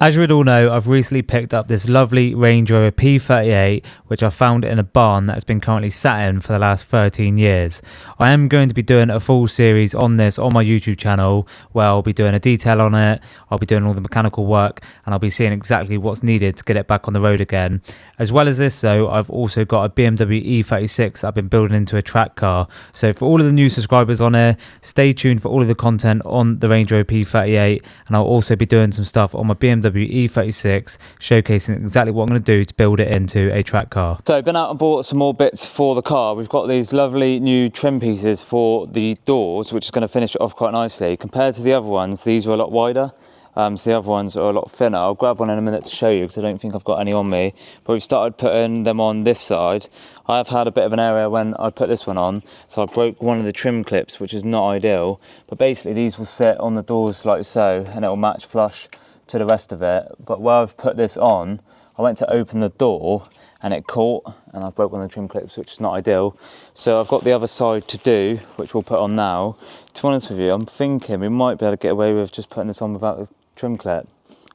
As you would all know, I've recently picked up this lovely Range Rover P38, which I found in a barn that's been currently sat in for the last 13 years. I am going to be doing a full series on this on my YouTube channel, where I'll be doing a detail on it, I'll be doing all the mechanical work, and I'll be seeing exactly what's needed to get it back on the road again. As well as this though, I've also got a Bmw E36 that I've been building into a track car. So for all of the new subscribers on here, stay tuned for all of the content on the Range Rover P38, and I'll also be doing some stuff on my Bmw E36, showcasing exactly what I'm going to do to build it into a track car. So I've been out and bought some more bits for the car. We've got these lovely new trim pieces for the doors, which is going to finish it off quite nicely. Compared to the other ones, these are a lot wider. So the other ones are a lot thinner. I'll grab one in a minute to show you because I don't think I've got any on me. But we've started putting them on this side. I've had a bit of an area when I put this one on, so I broke one of the trim clips, which is not ideal. But basically these will sit on the doors like so, and it will match flush to the rest of it. But where I've put this on, I went to open the door and it caught, and I broke one of the trim clips, which is not ideal. So I've got the other side to do, which we'll put on now. To be honest with you, I'm thinking we might be able to get away with just putting this on without a trim clip,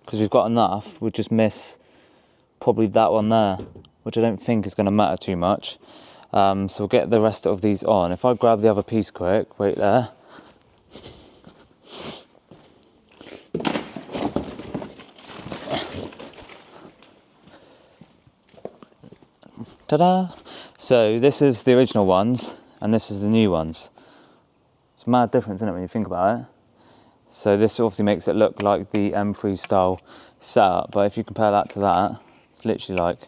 because we've got enough. We'll just miss probably that one there, which I don't think is going to matter too much. So we'll get the rest of these on. If I grab the other piece quick, wait there. Ta-da! So this is the original ones, and this is the new ones. It's a mad difference, isn't it, when you think about it? So this obviously makes it look like the M3 style setup, but if you compare that to that, it's literally like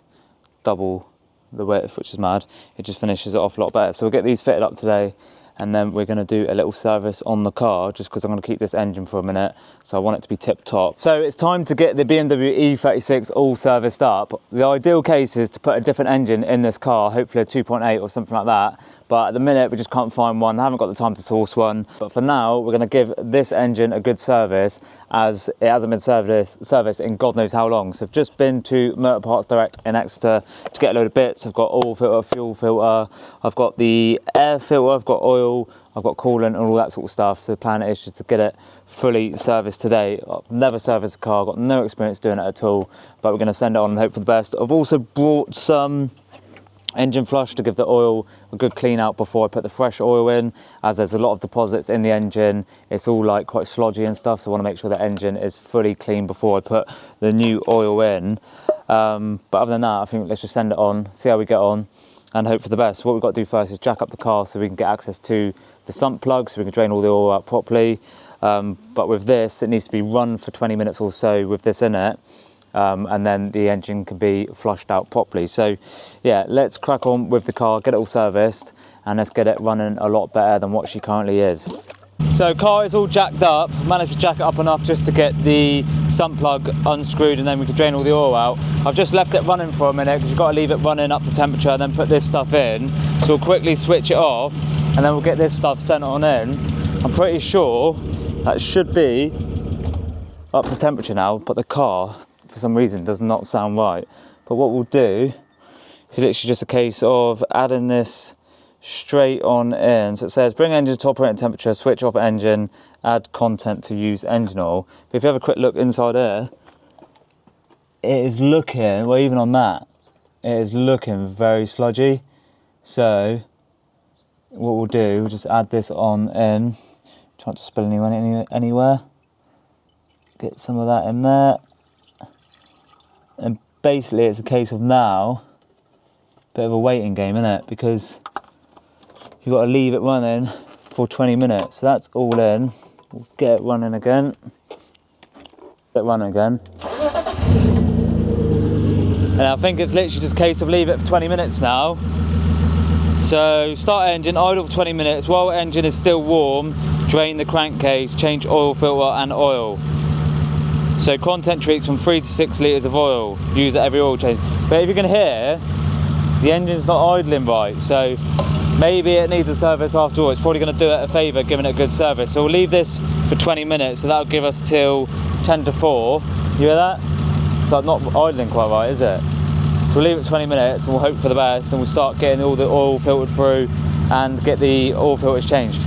double the width, which is mad. It just finishes it off a lot better. So we'll get these fitted up today, and then we're going to do a little service on the car, just because I'm going to keep this engine for a minute, so I want it to be tip top. So it's time to get the BMW E36 all serviced up. The ideal case is to put a different engine in this car, hopefully a 2.8 or something like that, but at the minute we just can't find one. I haven't got the time to source one, but for now we're going to give this engine a good service, as it hasn't been serviced in God knows how long. So I've just been to Motor Parts Direct in Exeter to get a load of bits. I've got oil filter, fuel filter, I've got the air filter, I've got oil, I've got coolant and all that sort of stuff. So the plan is just to get it fully serviced today. I've never serviced a car, I've got no experience doing it at all, but we're going to send it on and hope for the best. I've also brought some engine flush to give the oil a good clean out before I put the fresh oil in, as there's a lot of deposits in the engine. It's all like quite slodgy and stuff, so I want to make sure the engine is fully clean before I put the new oil in. But other than that, I think let's just send it on, see how we get on, and hope for the best. What we've got to do first is jack up the car so we can get access to the sump plug, so we can drain all the oil out properly. But with this, it needs to be run for 20 minutes or so with this in it. And then the engine can be flushed out properly. So yeah, let's crack on with the car, get it all serviced, and let's get it running a lot better than what she currently is. So car is all jacked up, managed to jack it up enough just to get the sump plug unscrewed, and then we can drain all the oil out. I've just left it running for a minute because you've got to leave it running up to temperature and then put this stuff in. So we'll quickly switch it off and then we'll get this stuff sent on in. I'm pretty sure that should be up to temperature now, but the car for some reason does not sound right. But what we'll do is literally just a case of adding this straight on in. So it says bring engine to top operating temperature, switch off engine, add content to use engine oil. But if you have a quick look inside here, it is looking, well, even on that, it is looking very sludgy. So what we'll do, we'll just add this on in, try not to spill anywhere. Get some of that in there. And basically it's a case of now, bit of a waiting game, isn't it? Because you've got to leave it running for 20 minutes. So that's all in. We'll get it running again. Get it running again. And I think it's literally just a case of leave it for 20 minutes now. So start engine, idle for 20 minutes. While engine is still warm, drain the crankcase, change oil filter and oil. So content treats from 3 to 6 litres of oil. Use at every oil change. But if you can hear, the engine's not idling right. So maybe it needs a service after all. It's probably going to do it a favour giving it a good service. So we'll leave this for 20 minutes. So that'll give us till 10 to 4. You hear that? It's like not idling quite right, is it? So we'll leave it 20 minutes and we'll hope for the best. And we'll start getting all the oil filtered through and get the oil filters changed.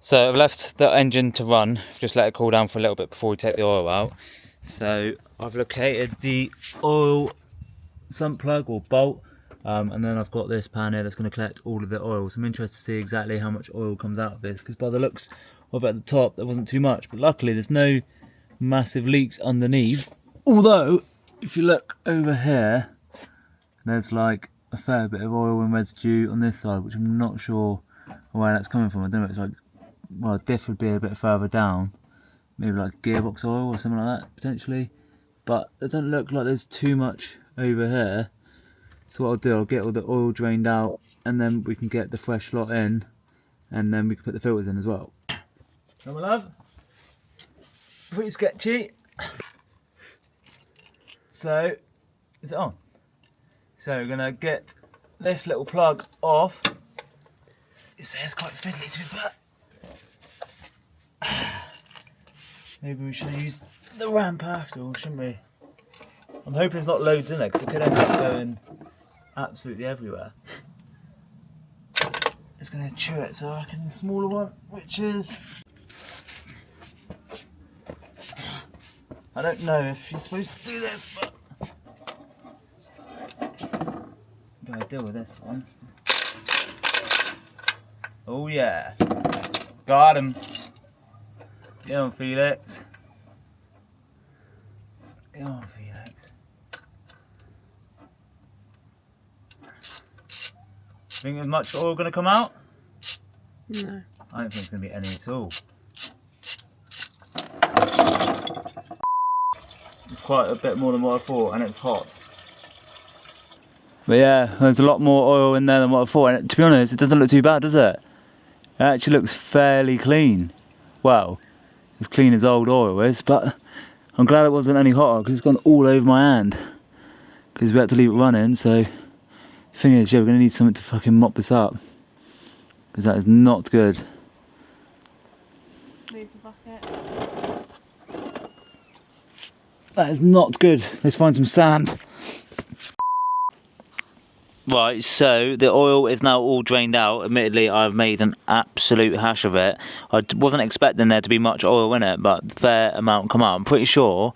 So I've left the engine to run, just let it cool down for a little bit before we take the oil out. So I've located the oil sump plug or bolt, and then I've got this pan here that's going to collect all of the oil. So I'm interested to see exactly how much oil comes out of this, because by the looks of it at the top there wasn't too much, but luckily there's no massive leaks underneath. Although if you look over here, there's like a fair bit of oil and residue on this side, which I'm not sure where that's coming from. I don't know, it's like, well, diff would be a bit further down, maybe like gearbox oil or something like that potentially, but it doesn't look like there's too much over here. So what I'll do, I'll get all the oil drained out, and then we can get the fresh lot in, and then we can put the filters in as well. Oh my love, pretty sketchy. So, is it on? So we're gonna get this little plug off. It's quite fiddly to be fair. Maybe we should use the ramp after all, shouldn't we? I'm hoping there's not loads in there, because it could end up going absolutely everywhere. It's going to chew it, so I reckon the smaller one, which is... I don't know if you're supposed to do this, but... I'm going to deal with this one. Oh yeah. Got him. Get on, Felix. Get on, Felix. Think there's much oil going to come out? No. I don't think there's going to be any at all. It's quite a bit more than what I thought, and it's hot. But yeah, there's a lot more oil in there than what I thought, and to be honest, it doesn't look too bad, does it? It actually looks fairly clean. Well, as clean as old oil is, but I'm glad it wasn't any hotter, because it's gone all over my hand. Because we had to leave it running, so the thing is, yeah, we're going to need something to fucking mop this up. Because that is not good. Move the bucket. That is not good. Let's find some sand. Right, so the oil is now all drained out. Admittedly, I've made an absolute hash of it. I wasn't expecting there to be much oil in it, but a fair amount come out. I'm pretty sure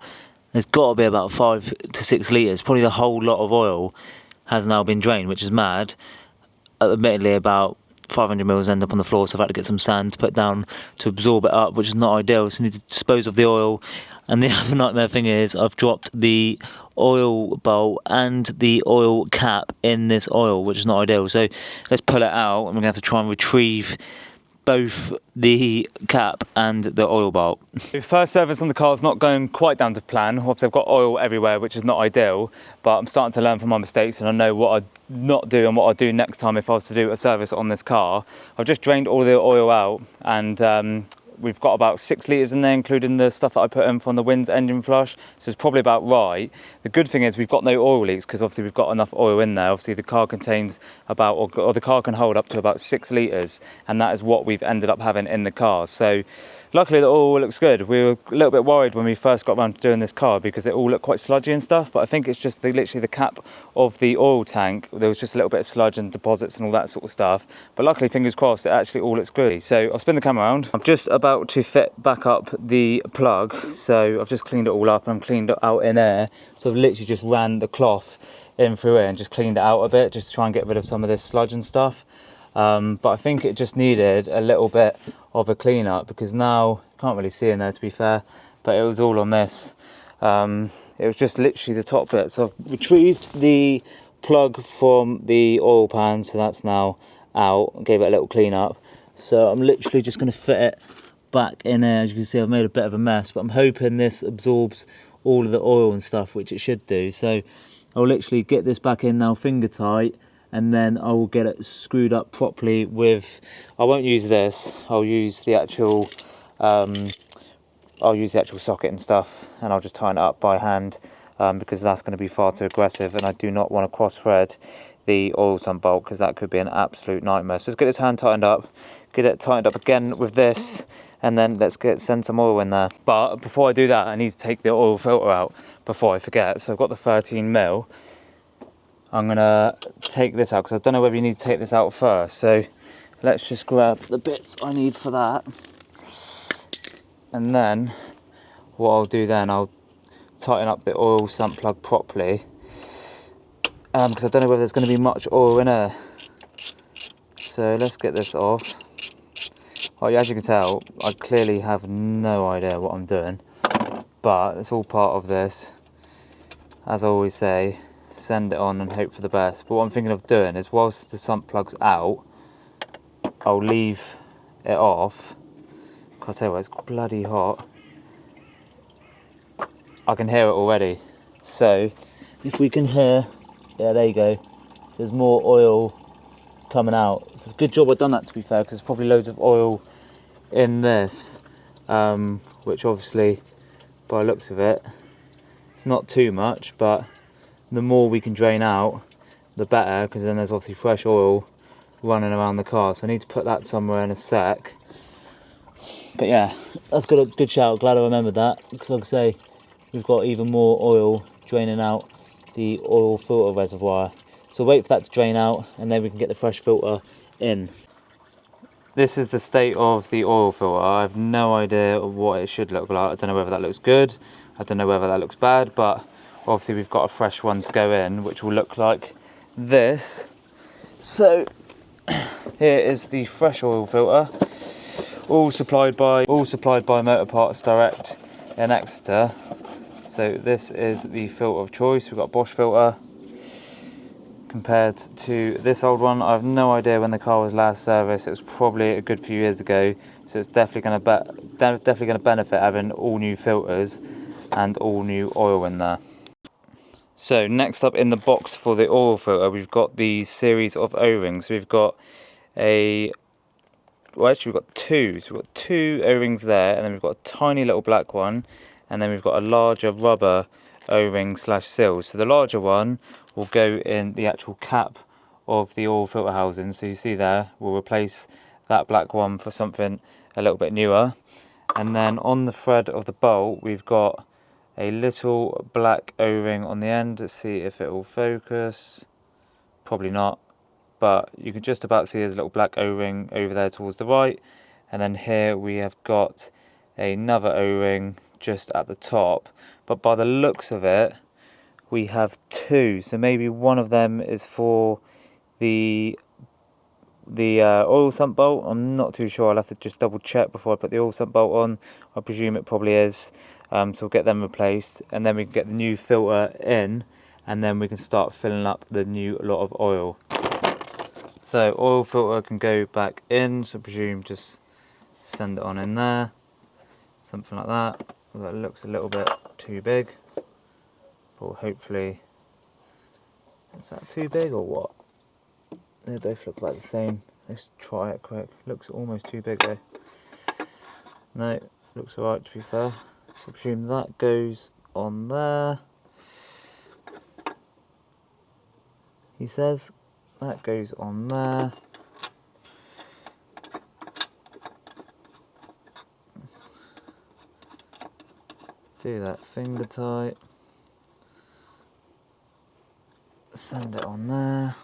there's got to be about 5 to 6 litres. Probably the whole lot of oil has now been drained, which is mad. Admittedly, about 500 mils end up on the floor, so I've had to get some sand to put down to absorb it up, which is not ideal. So I need to dispose of the oil. And the other nightmare thing is I've dropped the oil bowl and the oil cap in this oil, which is not ideal. So let's pull it out, and we're going to have to try and retrieve both the cap and the oil bolt. The first service on the car is not going quite down to plan. Obviously I've got oil everywhere, which is not ideal, but I'm starting to learn from my mistakes, and I know what I'd not do and what I'd do next time if I was to do a service on this car. I've just drained all the oil out, and we've got about 6 litres in there, including the stuff that I put in from the Winds engine flush, so it's probably about right. The good thing is we've got no oil leaks, because obviously we've got enough oil in there. Obviously the car contains about, or the car can hold up to about 6 litres, and that is what we've ended up having in the car. So luckily the oil looks good. We were a little bit worried when we first got around to doing this car, because it all looked quite sludgy and stuff, but I think it's just literally the cap of the oil tank. There was just a little bit of sludge and deposits and all that sort of stuff, but luckily, fingers crossed, it actually all looks good. So I'll spin the camera around. I'm just about to fit back up the plug, so I've just cleaned it all up, and I'm cleaned it out in air. So I've literally just ran the cloth in through it and just cleaned it out a bit, just to try and get rid of some of this sludge and stuff. But I think it just needed a little bit of a clean up, because now you can't really see in there, to be fair, but it was all on this. It was just literally the top bit. So I've retrieved the plug from the oil pan, so that's now out. Gave it a little clean up. So I'm literally just going to fit it back in there. As you can see, I've made a bit of a mess, but I'm hoping this absorbs all of the oil and stuff, which it should do. So I'll literally get this back in now, finger tight, and then I will get it screwed up properly with, I won't use this, I'll use the actual socket and stuff, and I'll just tighten it up by hand, because that's going to be far too aggressive, and I do not want to cross thread the oil sump bolt, because that could be an absolute nightmare. So let's get this hand tightened up, get it tightened up again with this, and then let's send some oil in there. But before I do that, I need to take the oil filter out before I forget. So I've got the 13 mm. I'm gonna take this out, because I don't know whether you need to take this out first. So let's just grab the bits I need for that. And then what I'll do then, I'll tighten up the oil sump plug properly, because I don't know whether there's going to be much oil in there. So let's get this off. Oh, as you can tell, I clearly have no idea what I'm doing, but it's all part of this. As I always say, send it on and hope for the best. But what I'm thinking of doing is, whilst the sump plug's out, I'll leave it off. I'll tell you what, it's bloody hot. I can hear it already. So if we can hear, yeah, there you go. There's more oil coming out. So it's a good job I've done that, to be fair, because there's probably loads of oil in this, which obviously, by the looks of it, it's not too much, but the more we can drain out, the better, because then there's obviously fresh oil running around the car. So I need to put that somewhere in a sec. But yeah, that's got a good shout. Glad I remembered that, because like I say, we've got even more oil draining out the oil filter reservoir. So wait for that to drain out, and then we can get the fresh filter in. This is the state of the oil filter. I have no idea what it should look like. I don't know whether that looks good, I don't know whether that looks bad, but obviously we've got a fresh one to go in, which will look like this. So here is the fresh oil filter, all supplied by Motor Parts Direct in Exeter. So this is the filter of choice. We've got a Bosch filter. Compared to this old one, I have no idea when the car was last serviced. It was probably a good few years ago, so it's definitely going to benefit having all new filters and all new oil in there. So next up in the box for the oil filter, we've got the series of O-rings. We've got we've got two. So we've got two O-rings there, and then we've got a tiny little black one, and then we've got a larger rubber O-ring slash seal. So the larger one will go in the actual cap of the oil filter housing. So you see there, we'll replace that black one for something a little bit newer. And then on the thread of the bolt, we've got a little black O-ring on the end. Let's see if it will focus. Probably not, but you can just about see there's a little black O-ring over there towards the right. And then here we have got another O-ring just at the top, but by the looks of it, we have two. So maybe one of them is for the oil sump bolt. I'm not too sure. I'll have to just double check before I put the oil sump bolt on. I presume it probably is. So we'll get them replaced, and then we can get the new filter in, and then we can start filling up the new lot of oil. So oil filter can go back in, so I presume just send it on in there, something like that. Well, that looks a little bit too big, but hopefully, is that too big or what? They both look about the same. Let's try it quick. Looks almost too big though. No, looks alright, to be fair. So I presume that goes on there. He says that goes on there. Do that finger tight. Send it on there.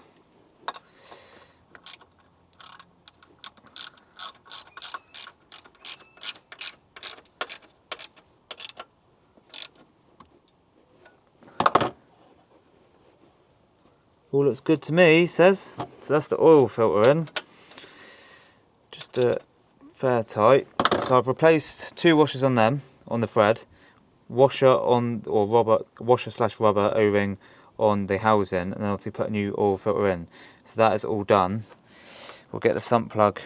All looks good to me, he says. So that's the oil filter in. Just do it fair tight. So I've replaced two washers on them, on the thread. Washer slash rubber O-ring on the housing, and then obviously put a new oil filter in. So that is all done. We'll get the sump plug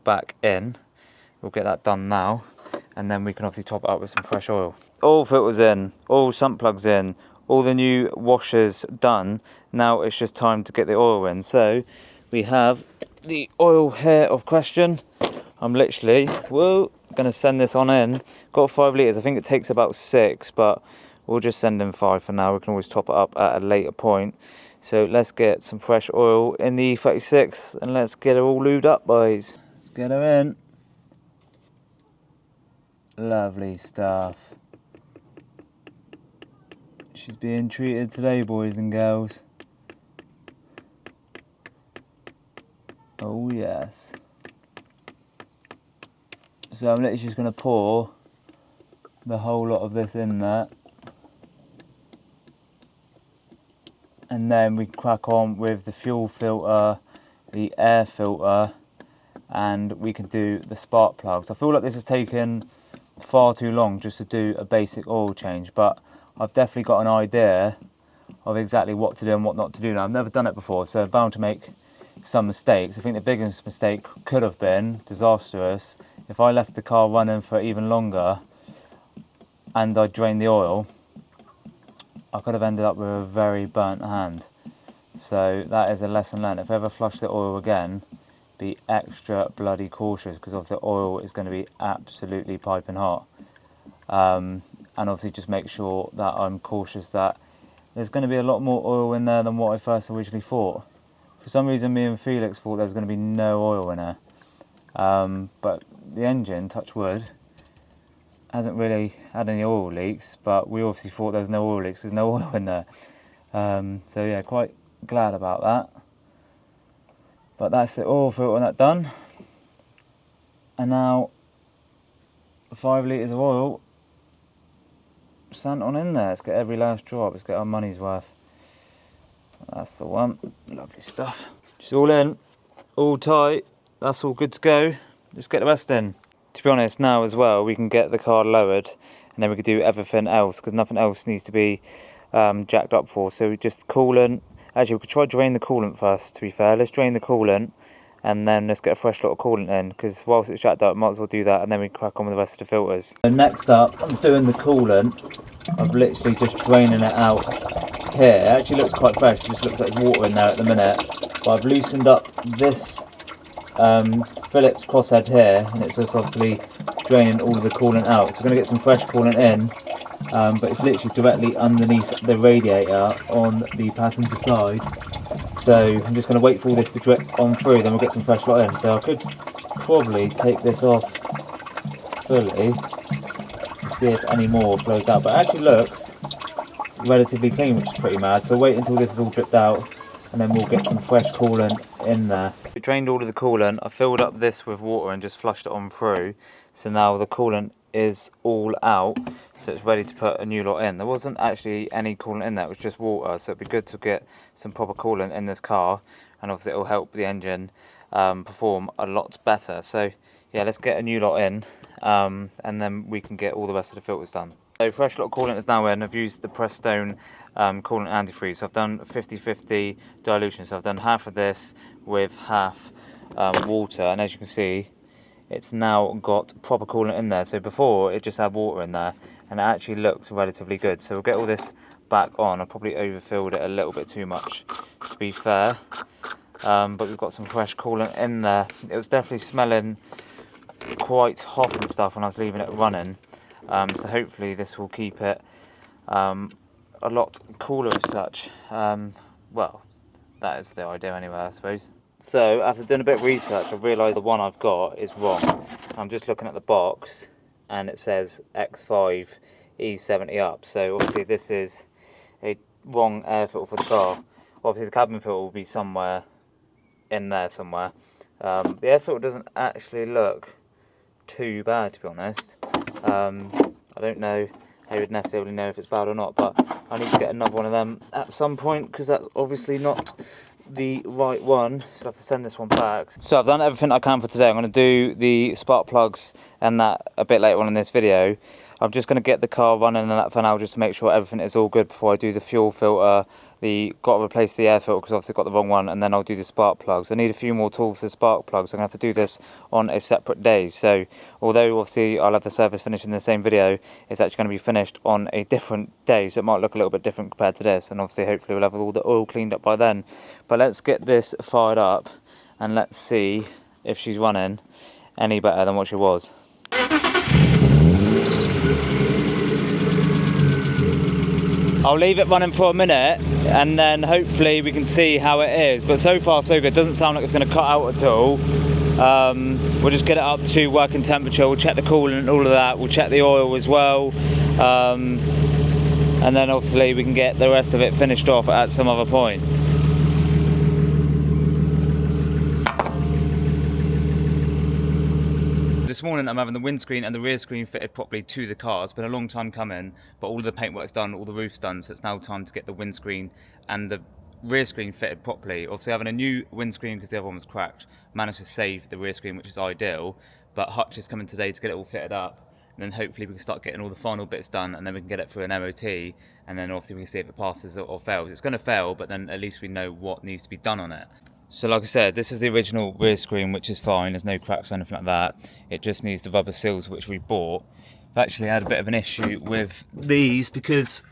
back in. We'll get that done now, and then we can obviously top it up with some fresh oil. Oil filters in, all sump plugs in, all the new washers done. Now it's just time to get the oil in. So we have the oil here of question. I'm literally, gonna send this on in. Got 5 litres, I think it takes about 6, but we'll just send in 5 for now. We can always top it up at a later point. So let's get some fresh oil in the E36, and let's get her all lubed up, boys. Let's get her in. Lovely stuff. She's being treated today, boys and girls. Oh yes. So I'm literally just going to pour the whole lot of this in there. And then we crack on with the fuel filter, the air filter, and we can do the spark plugs. I feel like this has taken far too long just to do a basic oil change, but I've definitely got an idea of exactly what to do and what not to do now. I've never done it before, so I'm bound to make some mistakes. I think the biggest mistake could have been disastrous if I left the car running for even longer and I drained the oil. I could have ended up with a very burnt hand. So that is a lesson learned. If I ever flush the oil again, be extra bloody cautious, because obviously the oil is going to be absolutely piping hot. And obviously just make sure that I'm cautious that there's going to be a lot more oil in there than what I first originally thought. For some reason me and Felix thought there was going to be no oil in there. But the engine, touch wood, hasn't really had any oil leaks, but we obviously thought there was no oil leaks because no oil in there. So yeah, quite glad about that. But that's the oil filter and that done. And now 5 litres of oil sent on in there. Let's get every last drop. Let's get our money's worth. That's the one. Lovely stuff. Just all in, all tight. That's all good to go. Just get the rest in. To be honest, now as well, we can get the car lowered and then we can do everything else, because nothing else needs to be jacked up for. So we just coolant. Actually, we could try drain the coolant first, to be fair. Let's drain the coolant and then let's get a fresh lot of coolant in, because whilst it's jacked up, might as well do that and then we crack on with the rest of the filters. So next up, I'm doing the coolant. I'm literally just draining it out here. It actually looks quite fresh, it just looks like there's water in there at the minute. But I've loosened up this Phillips crosshead here, and it's just obviously draining all of the coolant out. So we're going to get some fresh coolant in, but it's literally directly underneath the radiator on the passenger side. So I'm just going to wait for all this to drip on through, then we'll get some fresh lot in. So I could probably take this off fully to see if any more flows out, but it actually looks relatively clean, which is pretty mad. So wait until this is all dripped out and then we'll get some fresh coolant in there. We drained all of the coolant. I filled up this with water and just flushed it on through. So now the coolant is all out, so it's ready to put a new lot in. There wasn't actually any coolant in there, it was just water, so it'd be good to get some proper coolant in this car, and obviously it will help the engine perform a lot better. So yeah, let's get a new lot in, and then we can get all the rest of the filters done. So fresh lot of coolant is now in. I've used the Prestone coolant antifreeze. So I've done 50-50 dilution. So I've done half of this with half water, and as you can see, it's now got proper coolant in there. So before it just had water in there, and it actually looked relatively good. So we'll get all this back on. I probably overfilled it a little bit too much, to be fair, but we've got some fresh coolant in there. It was definitely smelling quite hot and stuff when I was leaving it running. So hopefully this will keep it a lot cooler as such. Well, that is the idea anyway, I suppose. So after doing a bit of research, I've realised the one I've got is wrong. I'm just looking at the box and it says X5 E70 up. So obviously this is a wrong air filter for the car. Obviously the cabin filter will be somewhere in there somewhere. The air filter doesn't actually look too bad, to be honest. I don't know how you would necessarily know if it's bad or not, but I need to get another one of them at some point, because that's obviously not the right one, so I have to send this one back. So I've done everything I can for today. I'm going to do the spark plugs and that a bit later on in this video. I'm just going to get the car running and that for now, just to make sure everything is all good before I do the fuel filter. Got to replace the air filter because obviously got the wrong one, and then I'll do the spark plugs. I need a few more tools for spark plugs, so I'm going to have to do this on a separate day. So although obviously I'll have the service finished in the same video, it's actually going to be finished on a different day, so it might look a little bit different compared to this, and obviously hopefully we'll have all the oil cleaned up by then. But let's get this fired up and let's see if she's running any better than what she was. I'll leave it running for a minute and then hopefully we can see how it is, but so far so good. Doesn't sound like it's going to cut out at all. We'll just get it up to working temperature, we'll check the coolant and all of that, we'll check the oil as well, and then obviously we can get the rest of it finished off at some other point. this morning I'm having the windscreen and the rear screen fitted properly to the car. It's been a long time coming, but all the paintwork's done, all the roof's done, so it's now time to get the windscreen and the rear screen fitted properly. Obviously having a new windscreen because the other one was cracked, managed to save the rear screen, which is ideal, but Hutch is coming today to get it all fitted up, and then hopefully we can start getting all the final bits done, and then we can get it through an MOT, and then obviously we can see if it passes or fails. It's going to fail, but then at least we know what needs to be done on it. So like I said, this is the original rear screen, which is fine, there's no cracks or anything like that. It just needs the rubber seals which we bought. I've actually had a bit of an issue with these because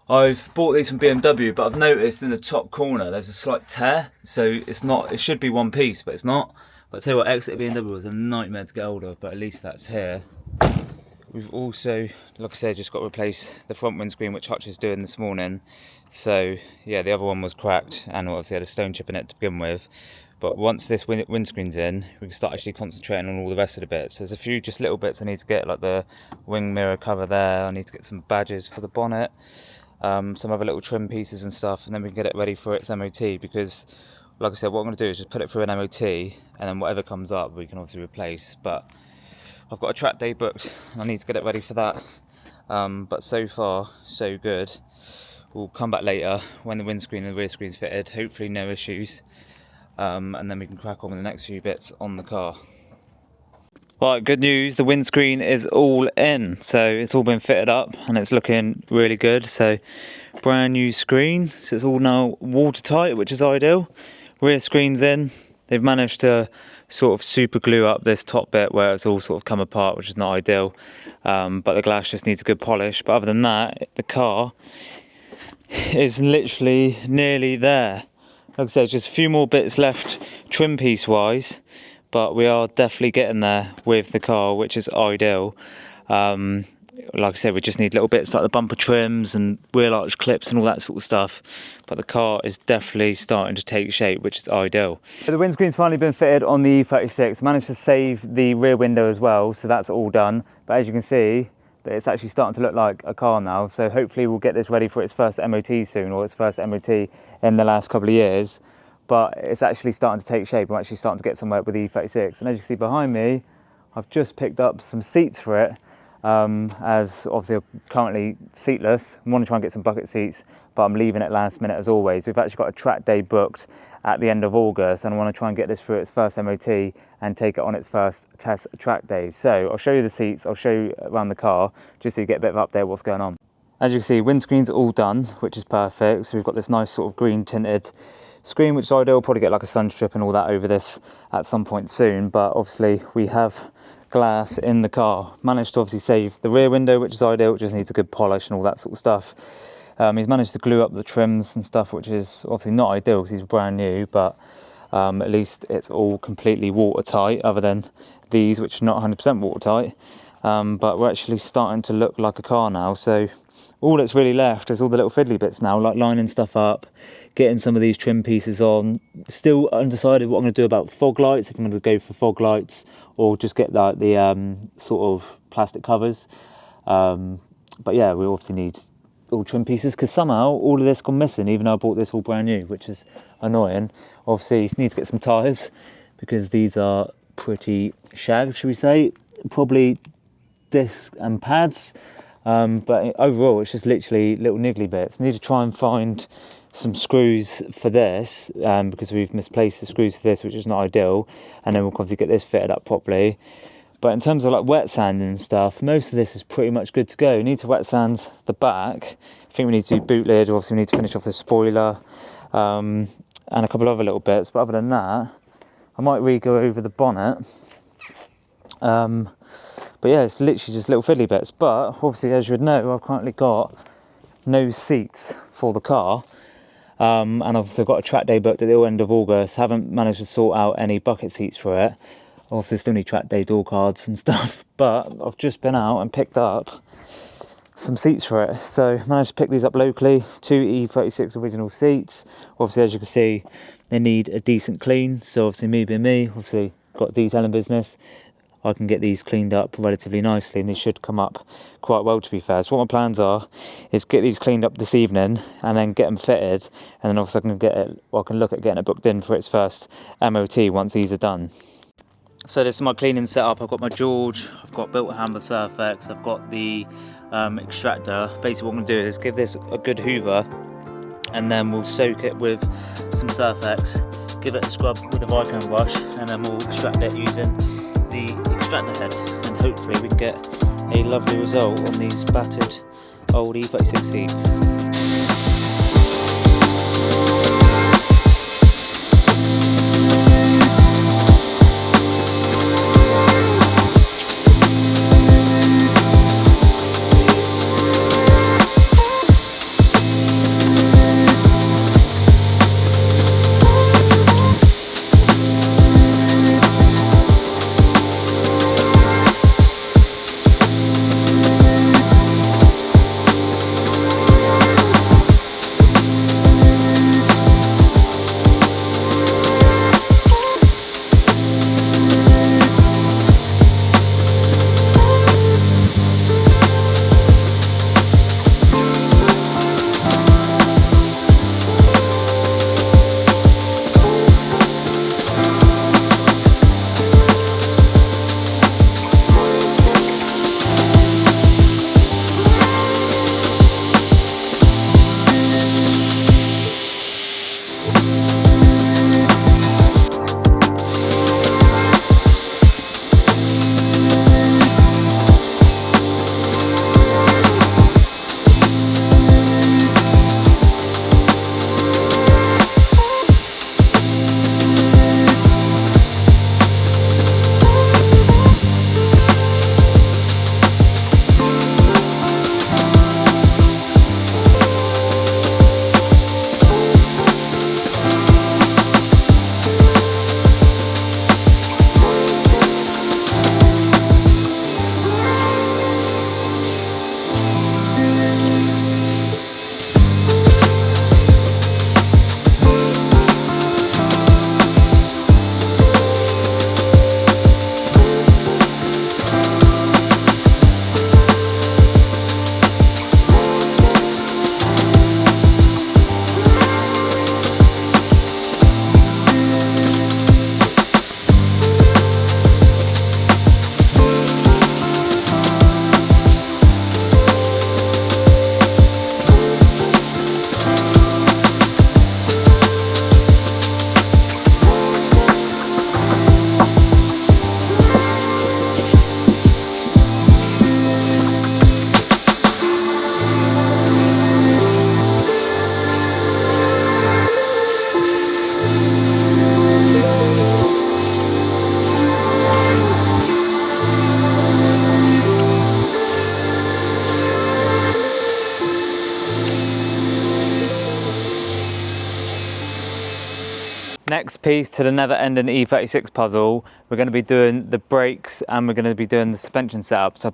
I've bought these from BMW, but I've noticed in the top corner there's a slight tear. So it should be one piece, but it's not. But I tell you what, exit BMW was a nightmare to get hold of, but at least that's here. We've also, like I said, just got to replace the front windscreen, which Hutch is doing this morning. So yeah, the other one was cracked and obviously had a stone chip in it to begin with. But once this windscreen's in, we can start actually concentrating on all the rest of the bits. There's a few just little bits I need to get, like the wing mirror cover there. I need to get some badges for the bonnet, some other little trim pieces and stuff, and then we can get it ready for its MOT. Because, like I said, what I'm going to do is just put it through an MOT, and then whatever comes up, we can obviously replace. But I've got a track day booked and I need to get it ready for that. But so far, so good. We'll come back later when the windscreen and the rear screen's fitted. Hopefully no issues. And then we can crack on with the next few bits on the car. Right, good news, the windscreen is all in. So it's all been fitted up and it's looking really good. So brand new screen. So it's all now watertight, which is ideal. Rear screen's in. They've managed to sort of super glue up this top bit where it's all sort of come apart, which is not ideal, but the glass just needs a good polish. But other than that, the car is literally nearly there. Like I said, just a few more bits left trim piece wise, but we are definitely getting there with the car, which is ideal. Like I said, we just need little bits like the bumper trims and wheel arch clips and all that sort of stuff. But the car is definitely starting to take shape, which is ideal. So the windscreen's finally been fitted on the E36. Managed to save the rear window as well, so that's all done. But as you can see, it's actually starting to look like a car now. So hopefully we'll get this ready for its first MOT soon, or its first MOT in the last couple of years. But it's actually starting to take shape. I'm actually starting to get somewhere with the E36. And as you can see behind me, I've just picked up some seats for it. As obviously I'm currently seatless, I want to try and get some bucket seats, but I'm leaving it last minute as always. We've actually got a track day booked at the end of August and I want to try and get this through its first MOT and take it on its first test track day. So I'll show you the seats, I'll show you around the car, just so you get a bit of update what's going on. As you can see, windscreen's all done, which is perfect. So we've got this nice sort of green tinted screen, which is ideal. Probably get like a sun strip and all that over this at some point soon, but obviously we have glass in the car. Managed to obviously save the rear window, which is ideal. It just needs a good polish and all that sort of stuff. He's managed to glue up the trims and stuff, which is obviously not ideal because he's brand new, but at least it's all completely watertight, other than these, which are not 100% watertight. But we're actually starting to look like a car now. So all that's really left is all the little fiddly bits now, like lining stuff up, getting some of these trim pieces on. Still undecided what I'm going to do about fog lights, if I'm going to go for fog lights or just get like the sort of plastic covers. But yeah, we obviously need all trim pieces because somehow all of this gone missing, even though I bought this all brand new, which is annoying. Obviously need to get some tyres because these are pretty shagged, should we say. Probably disc and pads, but overall it's just literally little niggly bits. Need to try and find some screws for this because we've misplaced the screws for this, which is not ideal, and then we'll obviously get this fitted up properly. But in terms of like wet sanding and stuff, most of this is pretty much good to go. We need to wet sand the back. I think we need to do boot lid. Obviously we need to finish off the spoiler and a couple other little bits, but other than that I might re-go over the bonnet. But yeah, it's literally just little fiddly bits. But obviously, as you would know, I've currently got no seats for the car. And obviously I've got a track day booked at the end of August. Haven't managed to sort out any bucket seats for it. Obviously still need track day door cards and stuff. But I've just been out and picked up some seats for it. So managed to pick these up locally. 2 E36 original seats. Obviously, as you can see, they need a decent clean. So obviously me being me, obviously got a detailing business, I can get these cleaned up relatively nicely and they should come up quite well, to be fair. So what my plans are is get these cleaned up this evening and then get them fitted, and then obviously I can look at getting it booked in for its first MOT once these are done. So this is my cleaning setup. I've got my George, I've got built hammer Surfex, I've got the extractor. Basically what I'm going to do is give this a good hoover, and then we'll soak it with some Surfex, give it a scrub with a Vicodin brush, and then we'll extract it using the extractor head, and hopefully we can get a lovely result on these battered old E36 seats. Next piece to the never-ending E36 puzzle, we're going to be doing the brakes and we're going to be doing the suspension setup. So